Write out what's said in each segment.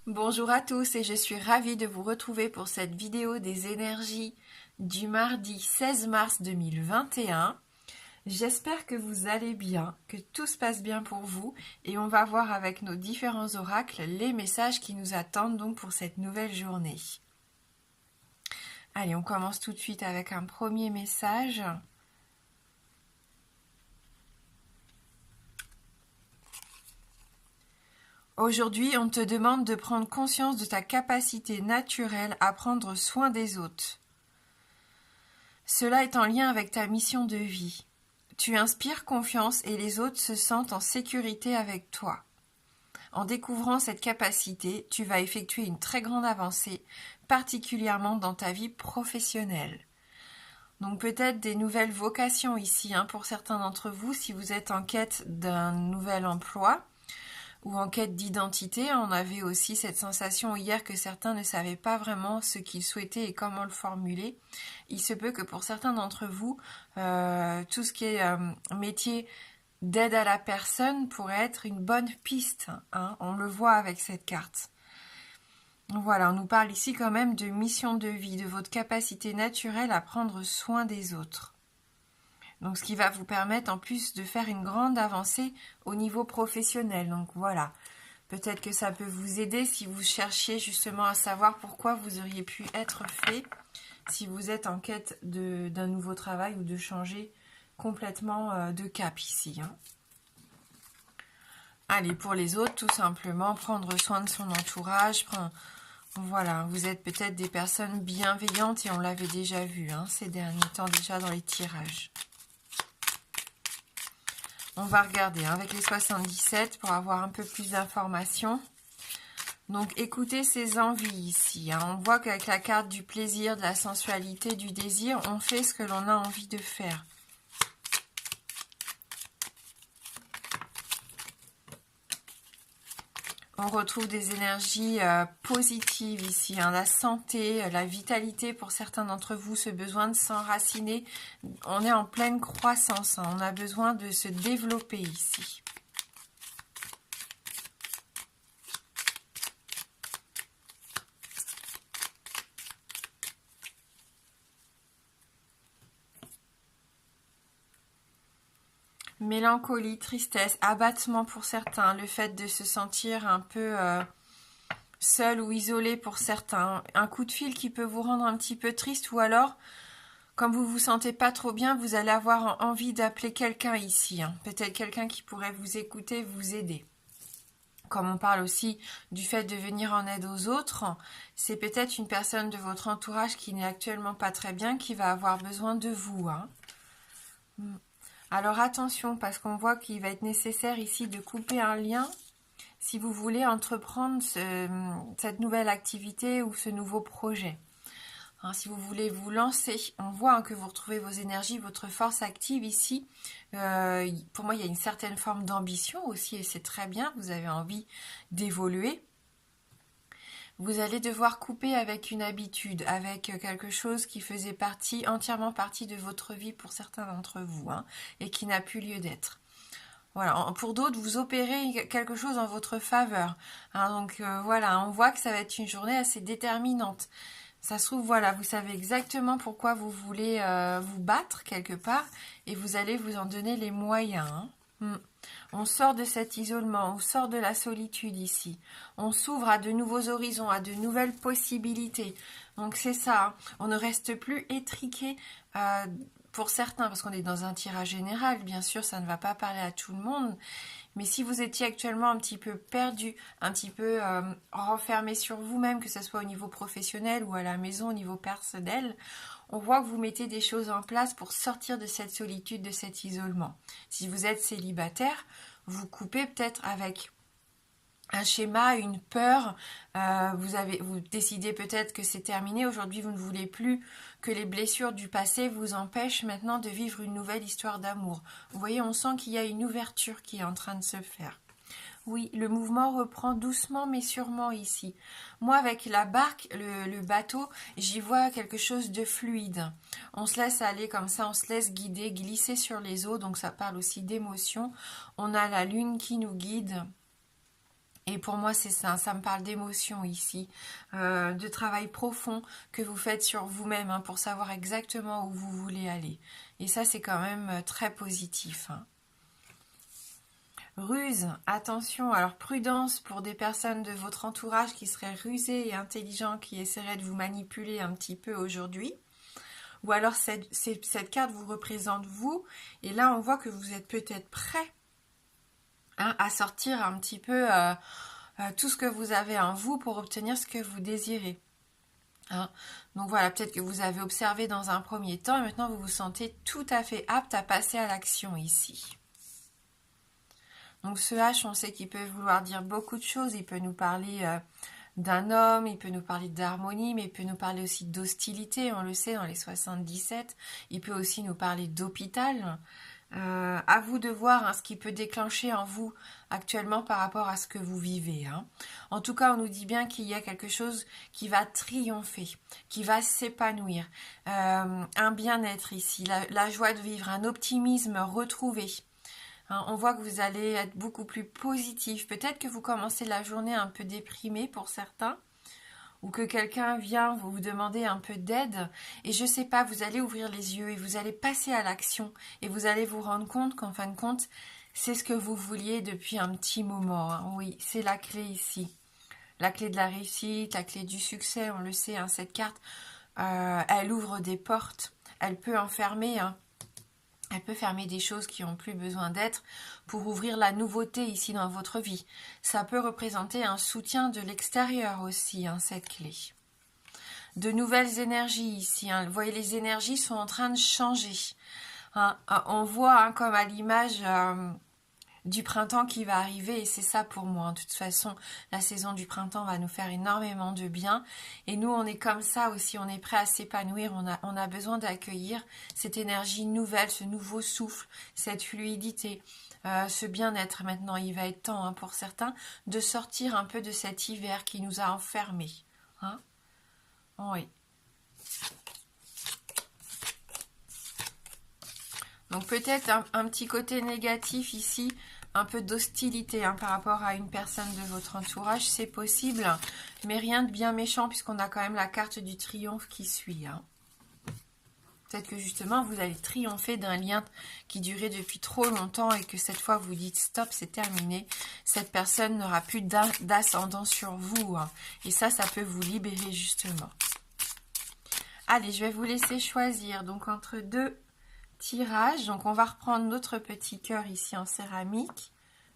Bonjour à tous et je suis ravie de vous retrouver pour cette vidéo des énergies du mardi 16 mars 2021. J'espère que vous allez bien, que tout se passe bien pour vous et on va voir avec nos différents oracles les messages qui nous attendent donc pour cette nouvelle journée. Allez, on commence tout de suite avec un premier message. Aujourd'hui, on te demande de prendre conscience de ta capacité naturelle à prendre soin des autres. Cela est en lien avec ta mission de vie. Tu inspires confiance et les autres se sentent en sécurité avec toi. En découvrant cette capacité, tu vas effectuer une très grande avancée, particulièrement dans ta vie professionnelle. Donc peut-être des nouvelles vocations ici pour certains d'entre vous si vous êtes en quête d'un nouvel emploi ou en quête d'identité. On avait aussi cette sensation hier que certains ne savaient pas vraiment ce qu'ils souhaitaient et comment le formuler. Il se peut que pour certains d'entre vous, tout ce qui est métier d'aide à la personne pourrait être une bonne piste. On le voit avec cette carte. Voilà, on nous parle ici quand même de mission de vie, de votre capacité naturelle à prendre soin des autres. Donc, ce qui va vous permettre en plus de faire une grande avancée au niveau professionnel. Donc voilà, peut-être que ça peut vous aider si vous cherchiez justement à savoir pourquoi vous auriez pu être fait, si vous êtes en quête d'un nouveau travail ou de changer complètement de cap ici. Allez, pour les autres, tout simplement, prendre soin de son entourage. Voilà, vous êtes peut-être des personnes bienveillantes et on l'avait déjà vu ces derniers temps déjà dans les tirages. On va regarder avec les 77 pour avoir un peu plus d'informations. Donc écoutez ces envies ici. On voit qu'avec la carte du plaisir, de la sensualité, du désir, on fait ce que l'on a envie de faire. On retrouve des énergies positives ici, la santé, la vitalité pour certains d'entre vous, ce besoin de s'enraciner. On est en pleine croissance, on a besoin de se développer ici. Mélancolie, tristesse, abattement pour certains, le fait de se sentir un peu seul ou isolé pour certains, un coup de fil qui peut vous rendre un petit peu triste ou alors, comme vous vous sentez pas trop bien, vous allez avoir envie d'appeler quelqu'un ici, peut-être quelqu'un qui pourrait vous écouter, vous aider. Comme on parle aussi du fait de venir en aide aux autres, c'est peut-être une personne de votre entourage qui n'est actuellement pas très bien, qui va avoir besoin de vous. Alors attention, parce qu'on voit qu'il va être nécessaire ici de couper un lien si vous voulez entreprendre cette nouvelle activité ou ce nouveau projet. Si vous voulez vous lancer, on voit que vous retrouvez vos énergies, votre force active ici. Pour moi, il y a une certaine forme d'ambition aussi et c'est très bien, vous avez envie d'évoluer. Vous allez devoir couper avec une habitude, avec quelque chose qui faisait entièrement partie de votre vie pour certains d'entre vous, et qui n'a plus lieu d'être. Voilà, pour d'autres, vous opérez quelque chose en votre faveur. Donc voilà, on voit que ça va être une journée assez déterminante. Ça se trouve, voilà, vous savez exactement pourquoi vous voulez vous battre quelque part et vous allez vous en donner les moyens. On sort de cet isolement, on sort de la solitude ici. On s'ouvre à de nouveaux horizons, à de nouvelles possibilités. Donc c'est ça, on ne reste plus étriqué pour certains, parce qu'on est dans un tirage général, bien sûr, ça ne va pas parler à tout le monde. Mais si vous étiez actuellement un petit peu perdu, un petit peu renfermé sur vous-même, que ce soit au niveau professionnel ou à la maison au niveau personnel, on voit que vous mettez des choses en place pour sortir de cette solitude, de cet isolement. Si vous êtes célibataire, vous coupez peut-être avec un schéma, une peur, vous décidez peut-être que c'est terminé, aujourd'hui vous ne voulez plus que les blessures du passé vous empêchent maintenant de vivre une nouvelle histoire d'amour. Vous voyez, on sent qu'il y a une ouverture qui est en train de se faire. Oui, le mouvement reprend doucement mais sûrement ici. Moi, avec la barque, le bateau, j'y vois quelque chose de fluide. On se laisse aller comme ça, on se laisse guider, glisser sur les eaux, donc ça parle aussi d'émotion. On a la lune qui nous guide. Et pour moi, c'est ça, ça me parle d'émotion ici, de travail profond que vous faites sur vous-même hein, pour savoir exactement où vous voulez aller. Et ça, c'est quand même très positif. Hein. Ruse, attention, alors prudence pour des personnes de votre entourage qui seraient rusées et intelligents, qui essaieraient de vous manipuler un petit peu aujourd'hui. Ou alors cette carte vous représente vous, et là on voit que vous êtes peut-être prêt hein, à sortir un petit peu tout ce que vous avez en vous pour obtenir ce que vous désirez. Hein. Donc voilà, peut-être que vous avez observé dans un premier temps et maintenant vous vous sentez tout à fait apte à passer à l'action ici. Donc ce H, on sait qu'il peut vouloir dire beaucoup de choses. Il peut nous parler d'un homme, il peut nous parler d'harmonie, mais il peut nous parler aussi d'hostilité, on le sait dans les 77. Il peut aussi nous parler d'hôpital. À vous de voir hein, ce qui peut déclencher en vous actuellement par rapport à ce que vous vivez. Hein. En tout cas, on nous dit bien qu'il y a quelque chose qui va triompher, qui va s'épanouir. Un bien-être ici, la joie de vivre, un optimisme retrouvé. Hein, on voit que vous allez être beaucoup plus positif. Peut-être que vous commencez la journée un peu déprimé pour certains, ou que quelqu'un vient vous demander un peu d'aide, et je sais pas, vous allez ouvrir les yeux et vous allez passer à l'action, et vous allez vous rendre compte qu'en fin de compte, c'est ce que vous vouliez depuis un petit moment. Hein. Oui, c'est la clé ici. La clé de la réussite, la clé du succès, on le sait, hein, cette carte, elle ouvre des portes, elle peut enfermer... Hein, elle peut fermer des choses qui n'ont plus besoin d'être pour ouvrir la nouveauté ici dans votre vie. Ça peut représenter un soutien de l'extérieur aussi, hein, cette clé. De nouvelles énergies ici. Hein. Vous voyez, les énergies sont en train de changer. Hein. On voit hein, comme à l'image du printemps qui va arriver et c'est ça pour moi. De toute façon, la saison du printemps va nous faire énormément de bien et nous, on est comme ça aussi, on est prêt à s'épanouir, on a besoin d'accueillir cette énergie nouvelle, ce nouveau souffle, cette fluidité, ce bien-être. Maintenant, il va être temps hein, pour certains de sortir un peu de cet hiver qui nous a enfermés. Hein? Oui. Donc peut-être un petit côté négatif ici, un peu d'hostilité hein, par rapport à une personne de votre entourage, c'est possible, mais rien de bien méchant puisqu'on a quand même la carte du triomphe qui suit. Hein. Peut-être que justement vous allez triompher d'un lien qui durait depuis trop longtemps et que cette fois vous dites stop, c'est terminé, cette personne n'aura plus d'ascendant sur vous. Hein. Et ça peut vous libérer justement. Allez, je vais vous laisser choisir donc entre deux tirage, donc on va reprendre notre petit cœur ici en céramique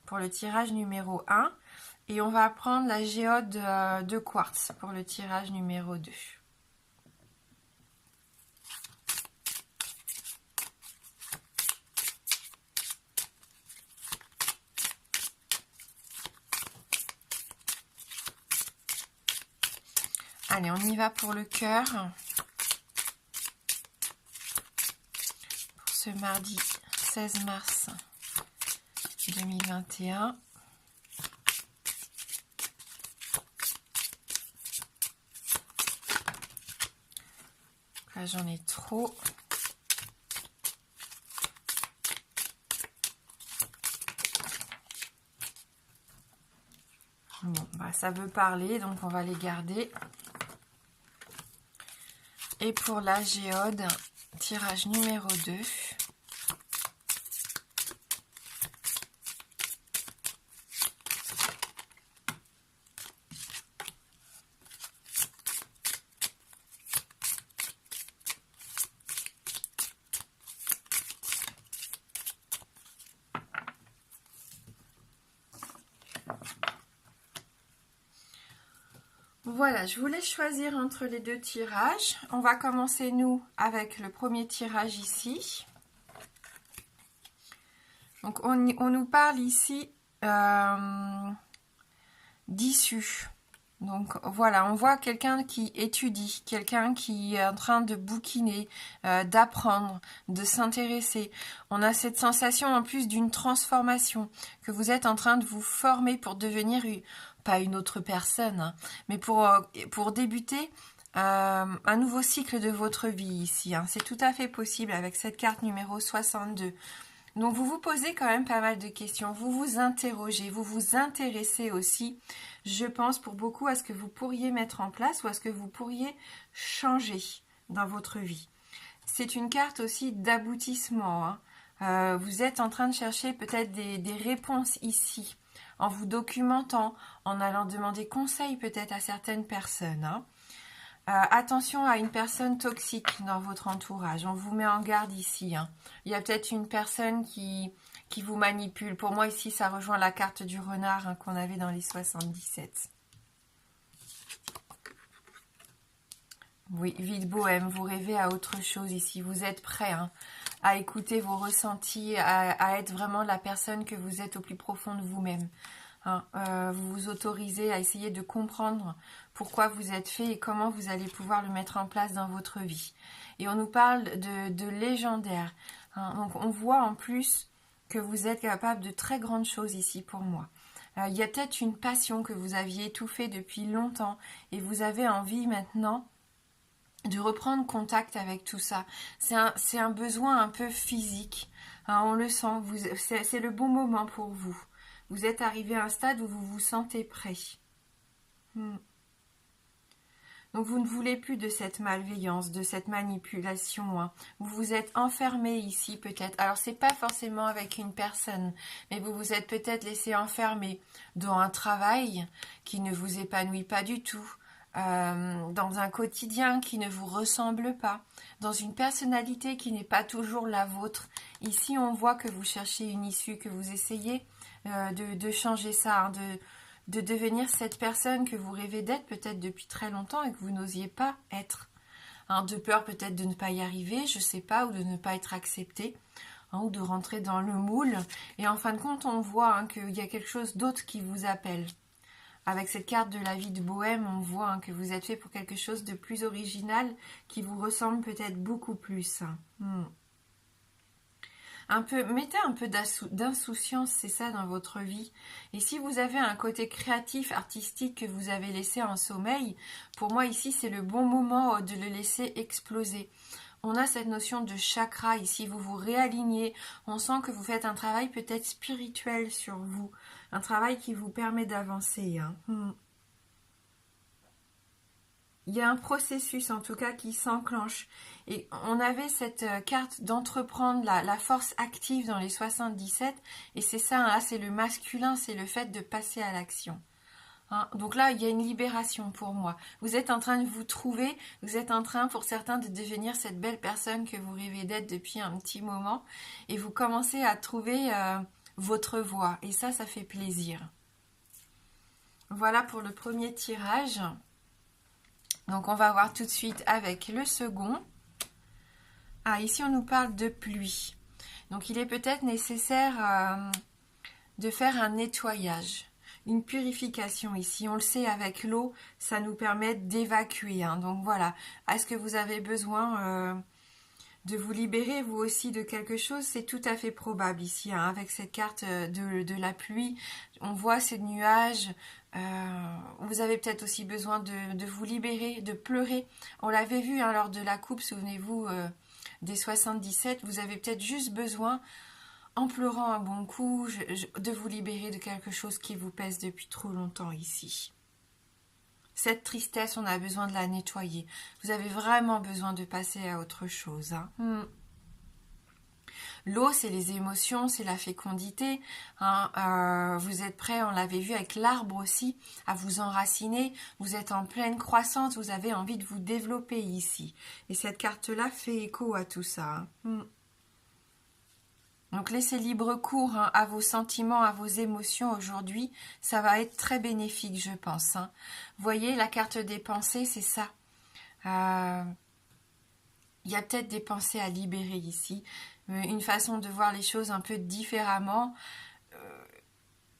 pour le tirage numéro 1 et on va prendre la géode de quartz pour le tirage numéro 2. Allez, on y va pour le cœur. Ce mardi 16 mars 2021. Là, j'en ai trop. Bon, bah, ça veut parler, donc on va les garder. Et pour la géode, tirage numéro 2. Voilà, je vous laisse choisir entre les deux tirages. On va commencer, nous, avec le premier tirage ici. Donc, on nous parle ici d'issue. Donc, voilà, on voit quelqu'un qui étudie, quelqu'un qui est en train de bouquiner, d'apprendre, de s'intéresser. On a cette sensation, en plus, d'une transformation, que vous êtes en train de vous former pour devenir pas une autre personne, hein, mais pour débuter un nouveau cycle de votre vie ici. Hein. C'est tout à fait possible avec cette carte numéro 62. Donc vous vous posez quand même pas mal de questions, vous vous interrogez, vous vous intéressez aussi, je pense pour beaucoup à ce que vous pourriez mettre en place ou à ce que vous pourriez changer dans votre vie. C'est une carte aussi d'aboutissement, hein. Vous êtes en train de chercher peut-être des réponses ici, en vous documentant, en allant demander conseil peut-être à certaines personnes, hein. Attention à une personne toxique dans votre entourage. On vous met en garde ici, hein. Il y a peut-être une personne qui vous manipule. Pour moi, ici, ça rejoint la carte du renard, hein, qu'on avait dans les 77. Oui, vie de bohème. Vous rêvez à autre chose ici. Vous êtes prêt, hein, à écouter vos ressentis, à être vraiment la personne que vous êtes au plus profond de vous-même. Hein, vous vous autorisez à essayer de comprendre pourquoi vous êtes fait et comment vous allez pouvoir le mettre en place dans votre vie. Et on nous parle de légendaire. Hein, donc on voit en plus que vous êtes capable de très grandes choses ici pour moi. Il y a peut-être une passion que vous aviez étouffée depuis longtemps et vous avez envie maintenant de reprendre contact avec tout ça. C'est un besoin un peu physique. Hein, on le sent, c'est le bon moment pour vous. Vous êtes arrivé à un stade où vous vous sentez prêt. Donc vous ne voulez plus de cette malveillance, de cette manipulation, hein. Vous vous êtes enfermé ici peut-être. Alors c'est pas forcément avec une personne, mais vous vous êtes peut-être laissé enfermer dans un travail qui ne vous épanouit pas du tout, dans un quotidien qui ne vous ressemble pas, dans une personnalité qui n'est pas toujours la vôtre. Ici on voit que vous cherchez une issue, que vous essayez de changer ça, hein, de devenir cette personne que vous rêvez d'être peut-être depuis très longtemps et que vous n'osiez pas être. Hein, de peur peut-être de ne pas y arriver, je sais pas, ou de ne pas être accepté, hein, ou de rentrer dans le moule. Et en fin de compte, on voit, hein, qu'il y a quelque chose d'autre qui vous appelle. Avec cette carte de la vie de bohème, on voit, hein, que vous êtes fait pour quelque chose de plus original, qui vous ressemble peut-être beaucoup plus. Mettez un peu d'insouciance, c'est ça, dans votre vie. Et si vous avez un côté créatif, artistique que vous avez laissé en sommeil, pour moi ici c'est le bon moment de le laisser exploser. On a cette notion de chakra ici, vous vous réalignez, on sent que vous faites un travail peut-être spirituel sur vous, un travail qui vous permet d'avancer, hein. Il y a un processus en tout cas qui s'enclenche. Et on avait cette carte d'entreprendre la force active dans les 77. Et c'est ça, là, c'est le masculin, c'est le fait de passer à l'action. Hein, donc là, il y a une libération pour moi. Vous êtes en train de vous trouver, vous êtes en train, pour certains, de devenir cette belle personne que vous rêvez d'être depuis un petit moment. Et vous commencez à trouver votre voie. Et ça fait plaisir. Voilà pour le premier tirage. Donc on va voir tout de suite avec le second. Ah, ici on nous parle de pluie. Donc il est peut-être nécessaire de faire un nettoyage, une purification ici. On le sait, avec l'eau, ça nous permet d'évacuer, hein. Donc voilà, est-ce que vous avez besoin de vous libérer vous aussi de quelque chose? C'est tout à fait probable ici, hein. Avec cette carte de la pluie, on voit ces nuages. Vous avez peut-être aussi besoin de vous libérer, de pleurer. On l'avait vu, hein, lors de la coupe, souvenez-vous, des 77. Vous avez peut-être juste besoin, en pleurant un bon coup, de vous libérer de quelque chose qui vous pèse depuis trop longtemps ici. Cette tristesse, on a besoin de la nettoyer. Vous avez vraiment besoin de passer à autre chose, hein. L'eau, c'est les émotions, c'est la fécondité, hein. Vous êtes prêts, on l'avait vu avec l'arbre aussi, à vous enraciner. Vous êtes en pleine croissance, vous avez envie de vous développer ici. Et cette carte-là fait écho à tout ça, hein. Donc laissez libre cours, hein, à vos sentiments, à vos émotions aujourd'hui. Ça va être très bénéfique, je pense, hein. Vous voyez, la carte des pensées, c'est ça. Il y a peut-être des pensées à libérer ici. Une façon de voir les choses un peu différemment.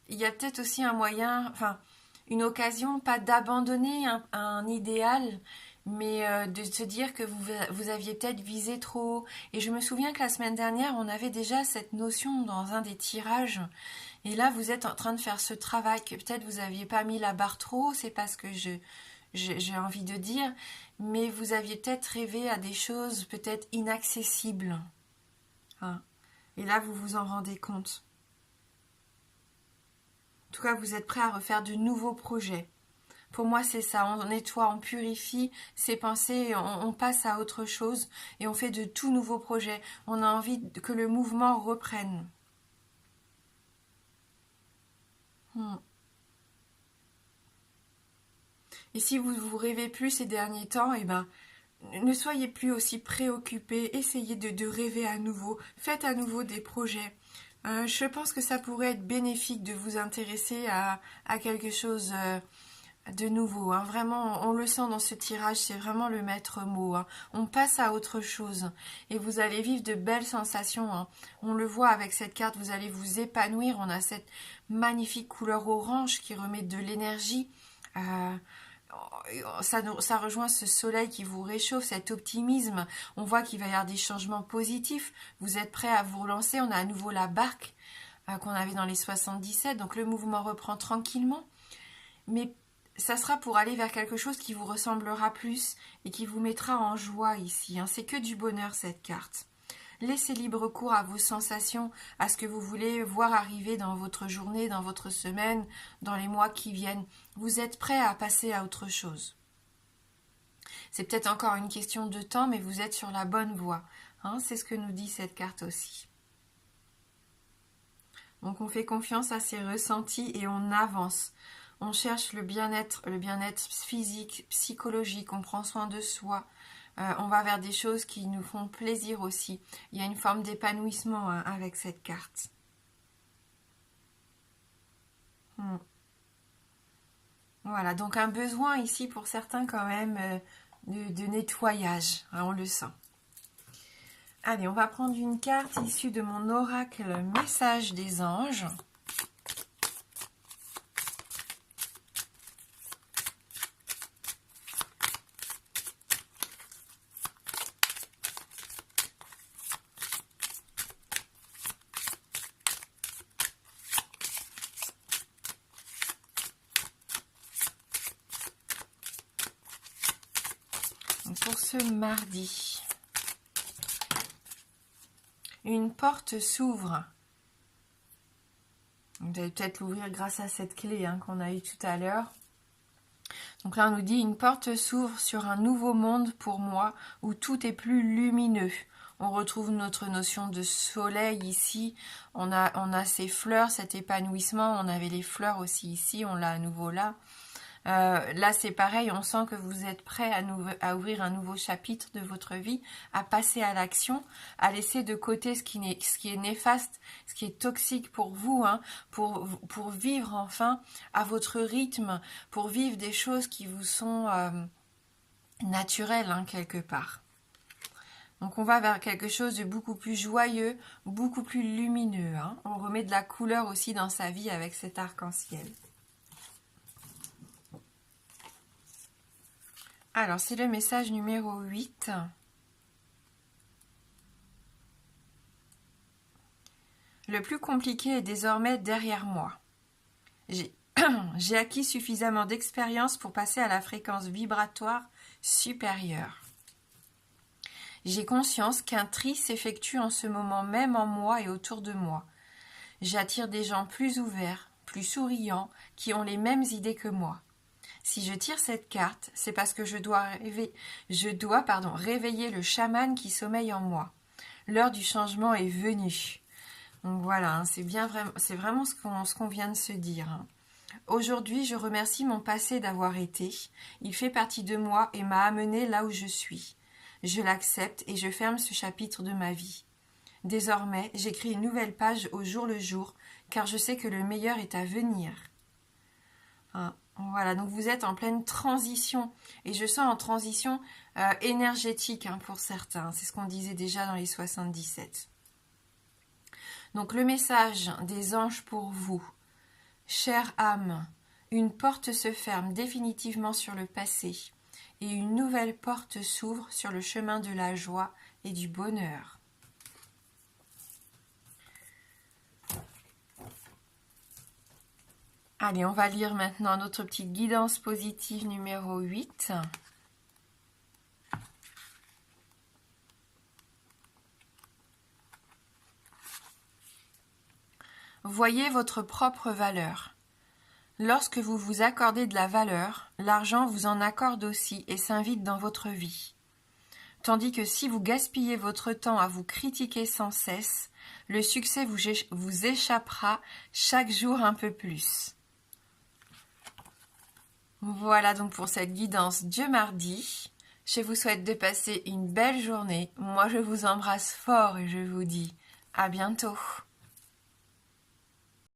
Il y a peut-être aussi un moyen, enfin, une occasion, pas d'abandonner un idéal, mais de se dire que vous aviez peut-être visé trop haut. Et je me souviens que la semaine dernière, on avait déjà cette notion dans un des tirages. Et là, vous êtes en train de faire ce travail que peut-être vous n'aviez pas mis la barre trop haut, c'est pas ce que j'ai envie de dire, mais vous aviez peut-être rêvé à des choses peut-être inaccessibles. Hein. Et là, vous vous en rendez compte. En tout cas, vous êtes prêt à refaire de nouveaux projets. Pour moi, c'est ça. On nettoie, on purifie ses pensées, on passe à autre chose et on fait de tout nouveaux projets. On a envie que le mouvement reprenne. Et si vous vous rêvez plus ces derniers temps, eh ben, ne soyez plus aussi préoccupés. Essayez de rêver à nouveau. Faites à nouveau des projets. Je pense que ça pourrait être bénéfique de vous intéresser à quelque chose de nouveau. Hein. Vraiment, on le sent dans ce tirage, c'est vraiment le maître mot. Hein. On passe à autre chose et vous allez vivre de belles sensations. Hein. On le voit avec cette carte, vous allez vous épanouir. On a cette magnifique couleur orange qui remet de l'énergie. Ça rejoint ce soleil qui vous réchauffe, cet optimisme. On voit qu'il va y avoir des changements positifs. Vous êtes prêts à vous relancer. On a à nouveau la barque qu'on avait dans les 77. Donc le mouvement reprend tranquillement. Mais ça sera pour aller vers quelque chose qui vous ressemblera plus et qui vous mettra en joie ici. Hein. C'est que du bonheur cette carte. Laissez libre cours à vos sensations, à ce que vous voulez voir arriver dans votre journée, dans votre semaine, dans les mois qui viennent. Vous êtes prêt à passer à autre chose. C'est peut-être encore une question de temps, mais vous êtes sur la bonne voie. Hein, c'est ce que nous dit cette carte aussi. Donc on fait confiance à ses ressentis et on avance. On cherche le bien-être physique, psychologique, on prend soin de soi. On va vers des choses qui nous font plaisir aussi. Il y a une forme d'épanouissement avec cette carte. Voilà, donc un besoin ici pour certains quand même de nettoyage, hein, on le sent. Allez, on va prendre une carte issue de mon oracle Message des anges. Pour ce mardi, une porte s'ouvre. Vous allez peut-être l'ouvrir grâce à cette clé qu'on a eue tout à l'heure. Donc là, on nous dit une porte s'ouvre sur un nouveau monde pour moi où tout est plus lumineux. On retrouve notre notion de soleil ici. On a ces fleurs, cet épanouissement. On avait les fleurs aussi ici, on l'a à nouveau là. Là, c'est pareil, on sent que vous êtes prêt à ouvrir un nouveau chapitre de votre vie, à passer à l'action, à laisser de côté ce qui est néfaste, ce qui est toxique pour vous, hein, pour vivre enfin à votre rythme, pour vivre des choses qui vous sont naturelles, hein, quelque part. Donc on va vers quelque chose de beaucoup plus joyeux, beaucoup plus lumineux. Hein. On remet de la couleur aussi dans sa vie avec cet arc-en-ciel. Alors, c'est le message numéro 8. Le plus compliqué est désormais derrière moi. J'ai acquis suffisamment d'expérience pour passer à la fréquence vibratoire supérieure. J'ai conscience qu'un tri s'effectue en ce moment même en moi et autour de moi. J'attire des gens plus ouverts, plus souriants, qui ont les mêmes idées que moi. Si je tire cette carte, c'est parce que je dois réveiller le chaman qui sommeille en moi. L'heure du changement est venue. Donc voilà, c'est vraiment ce qu'on vient de se dire. Hein. Aujourd'hui, je remercie mon passé d'avoir été. Il fait partie de moi et m'a amené là où je suis. Je l'accepte et je ferme ce chapitre de ma vie. Désormais, j'écris une nouvelle page au jour le jour, car je sais que le meilleur est à venir. Hein. Voilà, donc vous êtes en pleine transition, et je sens en transition énergétique pour certains, c'est ce qu'on disait déjà dans les 77. Donc le message des anges pour vous, chère âme, une porte se ferme définitivement sur le passé, et une nouvelle porte s'ouvre sur le chemin de la joie et du bonheur. Allez, on va lire maintenant notre petite guidance positive numéro 8. Voyez votre propre valeur. Lorsque vous vous accordez de la valeur, l'argent vous en accorde aussi et s'invite dans votre vie. Tandis que si vous gaspillez votre temps à vous critiquer sans cesse, le succès vous échappera chaque jour un peu plus. Voilà donc pour cette guidance Dieu mardi. Je vous souhaite de passer une belle journée. Moi je vous embrasse fort et je vous dis à bientôt.